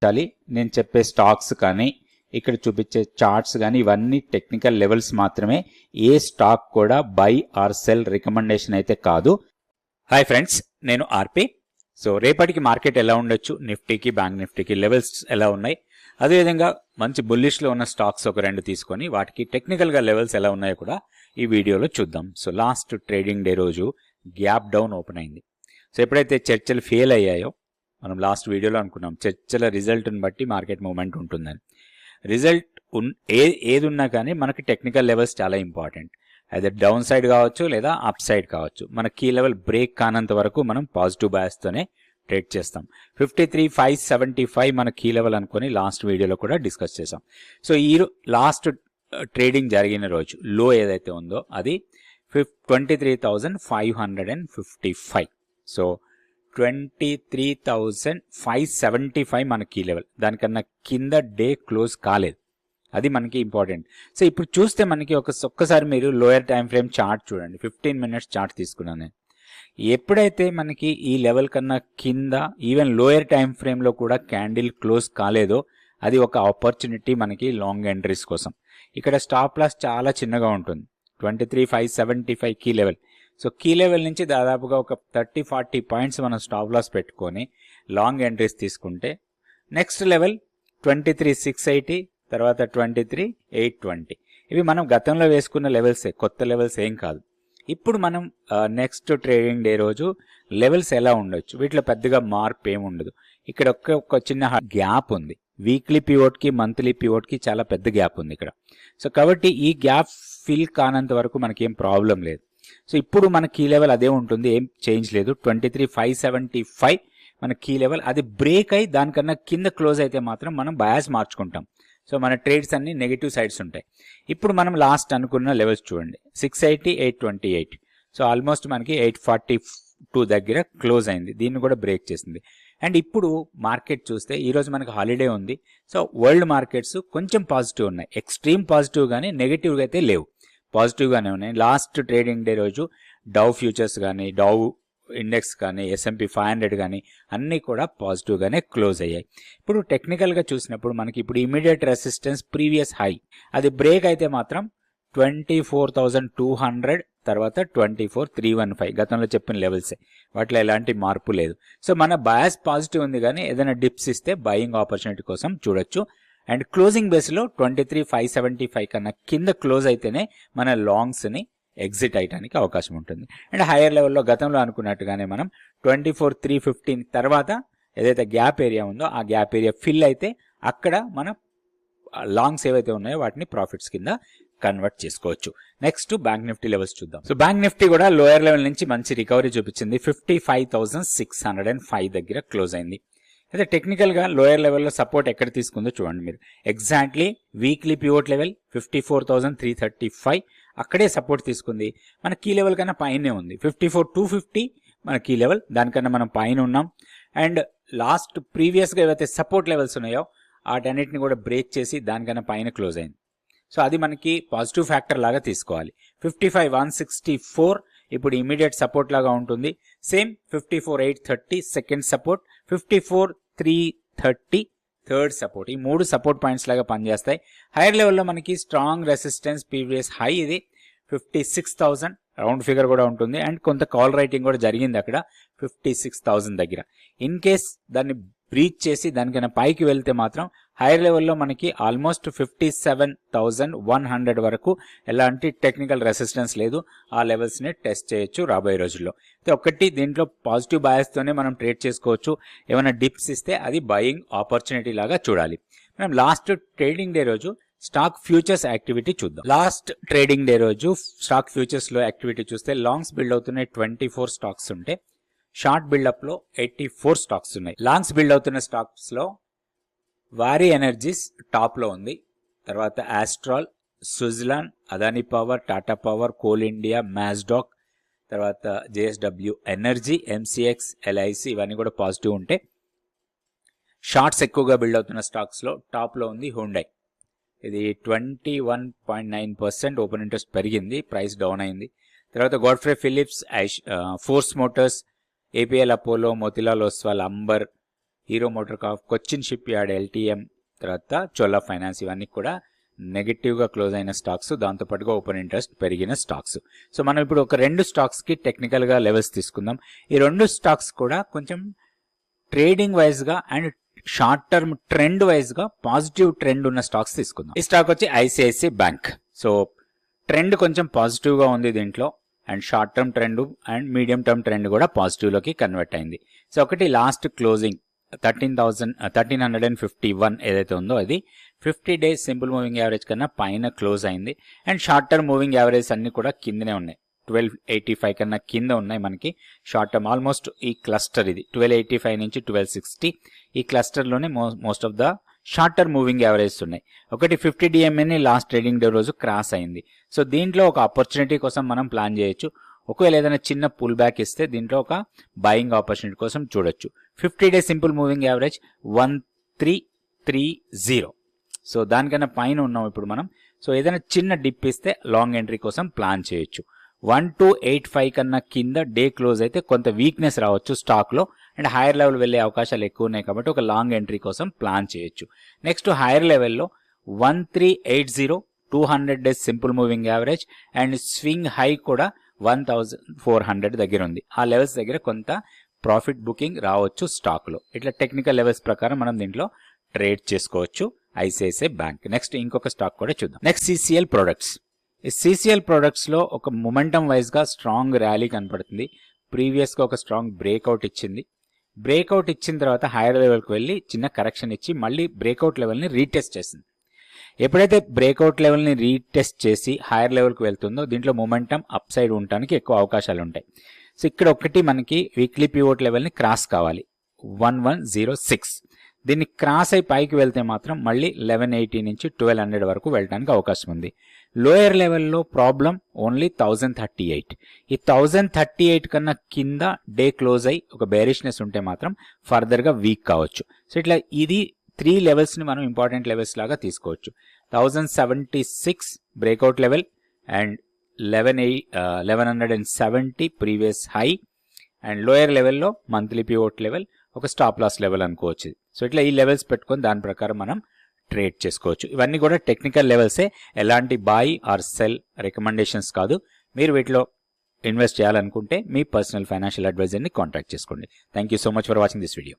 నేను చెప్పే స్టాక్స్ కానీ ఇక్కడ చూపించే చార్ట్స్ కానీ ఇవన్నీ టెక్నికల్ లెవెల్స్ మాత్రమే. ఏ స్టాక్ కూడా బై ఆర్ సెల్ రికమెండేషన్ అయితే కాదు. హాయ్ ఫ్రెండ్స్, నేను ఆర్పి. సో రేపటికి మార్కెట్ ఎలా ఉండొచ్చు, నిఫ్టీకి బ్యాంక్ నిఫ్టీకి లెవెల్స్ ఎలా ఉన్నాయి, అదేవిధంగా మంచి బుల్లిష్లో ఉన్న స్టాక్స్ ఒక రెండు తీసుకొని వాటికి టెక్నికల్గా లెవెల్స్ ఎలా ఉన్నాయో కూడా ఈ వీడియోలో చూద్దాం. సో లాస్ట్ ట్రేడింగ్ డే రోజు గ్యాప్ డౌన్ ఓపెన్ అయింది. సో ఎప్పుడైతే చర్చలు ఫెయిల్ అయ్యాయో, మనం లాస్ట్ వీడియోలో అనుకున్నాం చర్చల రిజల్ట్ని బట్టి మార్కెట్ మూవ్మెంట్ ఉంటుందని. రిజల్ట్ ఏది ఉన్నా కానీ మనకి టెక్నికల్ లెవెల్స్ చాలా ఇంపార్టెంట్. అదే డౌన్ సైడ్ కావచ్చు లేదా అప్ సైడ్ కావచ్చు. మన కీ లెవెల్ బ్రేక్ కానంత వరకు మనం పాజిటివ్ బయాస్తోనే ట్రేడ్ చేస్తాం. 53,575 మన కీ లెవెల్ అనుకొని లాస్ట్ వీడియోలో కూడా డిస్కస్ చేసాం. సో ఈ లాస్ట్ ట్రేడింగ్ జరిగిన రోజు లో ఏదైతే ఉందో అది 23,555. సో 23,575 మన కీ లెవెల్. దానికన్నా కింద డే క్లోజ్ కాలేదు, అది మనకి ఇంపార్టెంట్. సో ఇప్పుడు చూస్తే మనకి ఒక్కసారి మీరు లోయర్ టైం ఫ్రేమ్ చార్ట్ చూడండి. 15 మినిట్స్ చార్ట్ తీసుకున్నాను నేను. ఎప్పుడైతే మనకి ఈ లెవెల్ కన్నా కింద ఈవెన్ లోయర్ టైం ఫ్రేమ్లో కూడా క్యాండిల్ క్లోజ్ కాలేదో అది ఒక ఆపర్చునిటీ మనకి లాంగ్ ఎంట్రీస్ కోసం. ఇక్కడ స్టాప్ లాస్ చాలా చిన్నగా ఉంటుంది, 23,575 key level. So key level నుంచి దాదాపుగా ఒక 30-40 పాయింట్స్ మనం స్టాప్ లాస్ పెట్టుకొని లాంగ్ ఎంట్రీస్ తీసుకుంటే నెక్స్ట్ లెవెల్ 23,680, తర్వాత 23,820. ఇవి మనం గతంలో వేసుకున్న లెవెల్సే, కొత్త లెవెల్స్ ఏం కాదు. ఇప్పుడు మనం నెక్స్ట్ ట్రేడింగ్ డే రోజు లెవెల్స్ ఎలా ఉండొచ్చు, వీటిలో పెద్దగా మార్పు ఏమి ఉండదు. ఇక్కడ ఒక చిన్న గ్యాప్ ఉంది. వీక్లీ పివోట్కి మంత్లీ పివోట్కి చాలా పెద్ద గ్యాప్ ఉంది ఇక్కడ. సో కాబట్టి ఈ గ్యాప్ ఫిల్ కానంత వరకు మనకి ఏం ప్రాబ్లం లేదు. సో ఇప్పుడు మన కీ లెవెల్ అదే ఉంటుంది, ఏం చేంజ్ లేదు. 23,575 మన కీ లెవెల్. అది బ్రేక్ అయి దానికన్నా కింద క్లోజ్ అయితే మాత్రం మనం బయాస్ మార్చుకుంటాం. సో మన ట్రేడ్స్ అన్ని నెగిటివ్ సైడ్స్ ఉంటాయి. ఇప్పుడు మనం లాస్ట్ అనుకున్న లెవెల్స్ చూడండి, 680, 828. సో ఆల్మోస్ట్ మనకి 842 దగ్గర క్లోజ్ అయింది, దీన్ని కూడా బ్రేక్ చేసింది. అండ్ ఇప్పుడు మార్కెట్ చూస్తే ఈరోజు మనకి హాలిడే ఉంది. సో వరల్డ్ మార్కెట్స్ కొంచెం పాజిటివ్ ఉన్నాయి, ఎక్స్ట్రీమ్ పాజిటివ్ కానీ నెగిటివ్గా అయితే లేవు, పాజిటివ్గానే ఉన్నాయి. లాస్ట్ ట్రేడింగ్ డే రోజు డౌ ఫ్యూచర్స్ కానీ, డౌ ఇండెక్స్ కానీ, S&P 500 కానీ అన్నీ కూడా పాజిటివ్గానే క్లోజ్ అయ్యాయి. ఇప్పుడు టెక్నికల్గా చూసినప్పుడు మనకి ఇప్పుడు ఇమీడియట్ రెసిస్టెన్స్ ప్రీవియస్ హై, అది బ్రేక్ అయితే మాత్రం 24,200, తర్వాత 24,315 గతంలో చెప్పిన లెవెల్సే, వాటిలో ఎలాంటి మార్పు లేదు. సో మన బయాస్ పాజిటివ్ ఉంది, కానీ ఏదైనా డిప్స్ ఇస్తే బయింగ్ ఆపర్చునిటీ కోసం చూడొచ్చు. అండ్ క్లోజింగ్ బేస్లో 23,575 కన్నా కింద క్లోజ్ అయితేనే మన లాంగ్స్ని ఎగ్జిట్ అయ్యడానికి అవకాశం ఉంటుంది. అండ్ హైయర్ లెవెల్లో గతంలో అనుకున్నట్టుగానే మనం 24,315 తర్వాత ఏదైతే గ్యాప్ ఏరియా ఉందో ఆ గ్యాప్ ఏరియా ఫిల్ అయితే అక్కడ మన లాంగ్స్ ఏవైతే ఉన్నాయో వాటిని ప్రాఫిట్స్ కింద కన్వర్ట్ చేసుకోవచ్చు. నెక్స్ట్ బ్యాంక్ నిఫ్టీ లెవెల్స్ చూద్దాం. సో బ్యాంక్ నిఫ్టీ కూడా లోయర్ లెవెల్ నుంచి మంచి రికవరీ చూపించింది. 55,605 దగ్గర క్లోజ్ అయింది. అయితే టెక్నికల్గా లోయర్ లెవెల్లో సపోర్ట్ ఎక్కడ తీసుకుందో చూడండి మీరు. ఎగ్జాక్ట్లీ వీక్లీ పివోట్ లెవెల్ 54,335 అక్కడే సపోర్ట్ తీసుకుంది. మన కీ లెవెల్ కన్నా పైనే ఉంది, 54,250 మన కీ లెవెల్, దానికన్నా మనం పైన ఉన్నాం. అండ్ లాస్ట్ ప్రీవియస్గా ఏవైతే సపోర్ట్ లెవెల్స్ ఉన్నాయో వాటన్నిటిని కూడా బ్రేక్ చేసి దానికన్నా పైన క్లోజ్ అయింది. సో అది మనకి పాజిటివ్ ఫ్యాక్టర్ లాగా తీసుకోవాలి. 55,164 ఇప్పుడు ఇమీడియట్ సపోర్ట్ లాగా ఉంటుంది. Same 54,830 second support, 54,330 third support. ఈ మూడు సపోర్ట్ పాయింట్స్ లాగా పనిచేస్తాయి. హైయర్ లెవెల్లో మనకి స్ట్రాంగ్ రెసిస్టెన్స్ ప్రీవియస్ హై ఇది 56,000 రౌండ్ ఫిగర్ కూడా ఉంటుంది. అండ్ కొంత కాల్ రైటింగ్ కూడా జరిగింది అక్కడ 56,000 దగ్గర. ఇన్ కేస్ దాన్ని బ్రీచ్ చేసి దానికైనా పైకి వెళ్తే మాత్రం హైయర్ లెవెల్లో మనకి ఆల్మోస్ట్ 57,100 వరకు ఎలాంటి టెక్నికల్ రెసిస్టెన్స్ లేదు. ఆ లెవెల్స్ని టెస్ట్ చేయొచ్చు రాబోయే రోజుల్లో. అయితే ఒకటి దీంట్లో పాజిటివ్ బయాస్తోనే మనం ట్రేడ్ చేసుకోవచ్చు. ఏమైనా డిప్స్ ఇస్తే అది బయింగ్ ఆపర్చునిటీ లాగా చూడాలి. మనం లాస్ట్ ట్రేడింగ్ డే రోజు స్టాక్ ఫ్యూచర్స్ యాక్టివిటీ చూద్దాం. లాస్ట్ ట్రేడింగ్ డే రోజు స్టాక్ ఫ్యూచర్స్లో యాక్టివిటీ చూస్తే లాంగ్స్ బిల్డ్ అవుతున్నాయి 24 స్టాక్స్ ఉంటే, షార్ట్ బిల్డప్లో 84 స్టాక్స్ ఉన్నాయి. లాంగ్స్ బిల్డ్ అవుతున్న స్టాక్స్లో వారీ ఎనర్జీస్ టాప్లో ఉంది, తర్వాత Astral, Switzerland, Adani power, Tata power, coal India, మ్యాస్డాక్, తర్వాత JSW ఎనర్జీ, MCX, LIC ఇవన్నీ కూడా పాజిటివ్ ఉంటే, షార్ట్స్ ఎక్కువగా బిల్డ్ అవుతున్న స్టాక్స్లో టాప్లో ఉంది హ్యుండై. ఇది 21.9% ఓపెన్ ఇంట్రెస్ట్ పెరిగింది, ప్రైస్ డౌన్ అయింది. తర్వాత గాడ్ఫ్రే ఫిలిప్స్, ఫోర్స్ మోటార్స్, APL అపోలో, మోతిలాల్ ఒస్వాల్, అంబర్, హీరో మోటార్ కార్ప్, కొచ్చిన్ షిప్ యార్డ్, ఎల్టీఎం, తర్వాత చోలా ఫైనాన్స్, ఇవన్నీ కూడా నెగటివ్గా క్లోజ్ అయిన స్టాక్స్, దాంతోపాటుగా ఓపెన్ ఇంట్రెస్ట్ పెరిగిన స్టాక్స్. సో మనం ఇప్పుడు ఒక 2 స్టాక్స్కి టెక్నికల్గా లెవెల్స్ తీసుకుందాం. ఈ 2 స్టాక్స్ కూడా కొంచెం ట్రేడింగ్ వైజ్గా అండ్ షార్ట్ టర్మ్ ట్రెండ్ వైజ్గా పాజిటివ్ ట్రెండ్ ఉన్న స్టాక్స్ తీసుకుందాం. ఈ స్టాక్ వచ్చి ఐసిఐసిఐ బ్యాంక్. సో ట్రెండ్ కొంచెం పాజిటివ్గా ఉంది దీంట్లో, and short term trend and medium term trend కూడా పాజిటివ్లోకి కన్వర్ట్ అయింది. సో ఒకటి లాస్ట్ క్లోజింగ్ 1351 ఏదైతే ఉందో అది 50 డేస్ సింపుల్ మూవింగ్ యావరేజ్ కన్నా పైన క్లోజ్ అయింది. And short term moving average అన్ని కూడా కిందనే ఉన్నాయి, 1285 కన్నా కింద ఉన్నాయి మనకి షార్ట్ టర్మ్. ఆల్మోస్ట్ ఈ క్లస్టర్ ఇది 1285 నుంచి 1260 ఈ క్లస్టర్లోనే most of the short term moving average ఉన్నాయి. ఒకటి 50 DMAని లాస్ట్ ట్రేడింగ్ డే రోజు క్రాస్ అయింది. సో దీంట్లో ఒక ఆపర్చునిటీ కోసం మనం ప్లాన్ చేయొచ్చు. ఒకవేళ ఏదైనా చిన్న పుల్ బ్యాక్ ఇస్తే దీంట్లో ఒక బయింగ్ ఆపర్చునిటీ కోసం చూడొచ్చు. 50 day simple moving average 1330. So దానికన్నా పైన ఉన్నాం ఇప్పుడు మనం. సో ఏదైనా చిన్న డిప్ ఇస్తే లాంగ్ ఎంట్రీ కోసం ప్లాన్ చేయొచ్చు. 1285 కన్నా కింద డే క్లోజ్ అయితే కొంత వీక్నెస్ రావచ్చు స్టాక్లో, అండ్ హైయర్ లెవెల్ వెళ్ళే అవకాశాలు ఎక్కువ ఉన్నాయి కాబట్టి ఒక లాంగ్ ఎంట్రీ కోసం ప్లాన్ చేయొచ్చు. నెక్స్ట్ హైయర్ లెవెల్లో 1380 200 days simple moving average and swing high కూడా 1400 దగ్గర ఉంది. ఆ లెవెల్స్ దగ్గర కొంత ప్రాఫిట్ బుకింగ్ రావచ్చు స్టాక్లో. ఇట్లా టెక్నికల్ లెవెల్స్ ప్రకారం మనం దీంట్లో ట్రేడ్ చేసుకోవచ్చు ఐసిఐసిఐ బ్యాంక్. నెక్స్ట్ ఇంకొక స్టాక్ కూడా చూద్దాం. Next CCL products. ఈ సిసిఎల్ ప్రొడక్ట్స్లో ఒక మొమెంటం వైజ్గా స్ట్రాంగ్ ర్యాలీ కనపడుతుంది. ప్రీవియస్గా ఒక స్ట్రాంగ్ బ్రేక్అవుట్ ఇచ్చింది. బ్రేక్అవుట్ ఇచ్చిన తర్వాత హైయర్ లెవెల్కి వెళ్ళి చిన్న కరెక్షన్ ఇచ్చి మళ్ళీ బ్రేక్అవుట్ లెవెల్ని రీటెస్ట్ చేసింది. ఎప్పుడైతే బ్రేక్అవుట్ లెవెల్ని రీటెస్ట్ చేసి హైయర్ లెవెల్కి వెళ్తుందో దీంట్లో మొమెంటం అప్ సైడ్ ఉండడానికి ఎక్కువ అవకాశాలు ఉంటాయి. సో ఇక్కడ ఒకటి మనకి వీక్లీ పివోట్ లెవెల్ని క్రాస్ కావాలి 1106. దీన్ని క్రాస్ అయి పైకి వెళ్తే మాత్రం మళ్ళీ 1180 నుంచి 1200 వరకు వెళ్ళడానికి అవకాశం ఉంది. లోయర్ లెవెల్లో ప్రాబ్లం ఓన్లీ 1038. ఈ 1038 కన్నా కింద డే క్లోజ్ అయి ఒక బేరిష్నెస్ ఉంటే మాత్రం ఫర్దర్గా వీక్ కావచ్చు. సో ఇట్లా ఇది 3 లెవెల్స్ని మనం ఇంపార్టెంట్ లెవెల్స్ లాగా తీసుకోవచ్చు. 1076 breakout level and 1170 previous high, and lower లెవెల్లో మంత్లీ పివోట్ లెవెల్, ఒక స్టాప్ లాస్ లెవెల్ అనుకోవచ్చు. సో ఇట్లా ఈ లెవెల్స్ పెట్టుకొని దాని ప్రకారం మనం ట్రేడ్ చేసుకోవచ్చు. ఇవన్నీ కూడా టెక్నికల్ లెవెల్సే, ఎలాంటి బాయ్ ఆర్ సెల్ రికమెండేషన్స్ కాదు. మీరు వీటిలో ఇన్వెస్ట్ చేయాలనుకుంటే మీ పర్సనల్ ఫైనాన్షియల్ అడ్వైజర్ని కాంటాక్ట్ చేసుకోండి. Thank you so much for watching this video.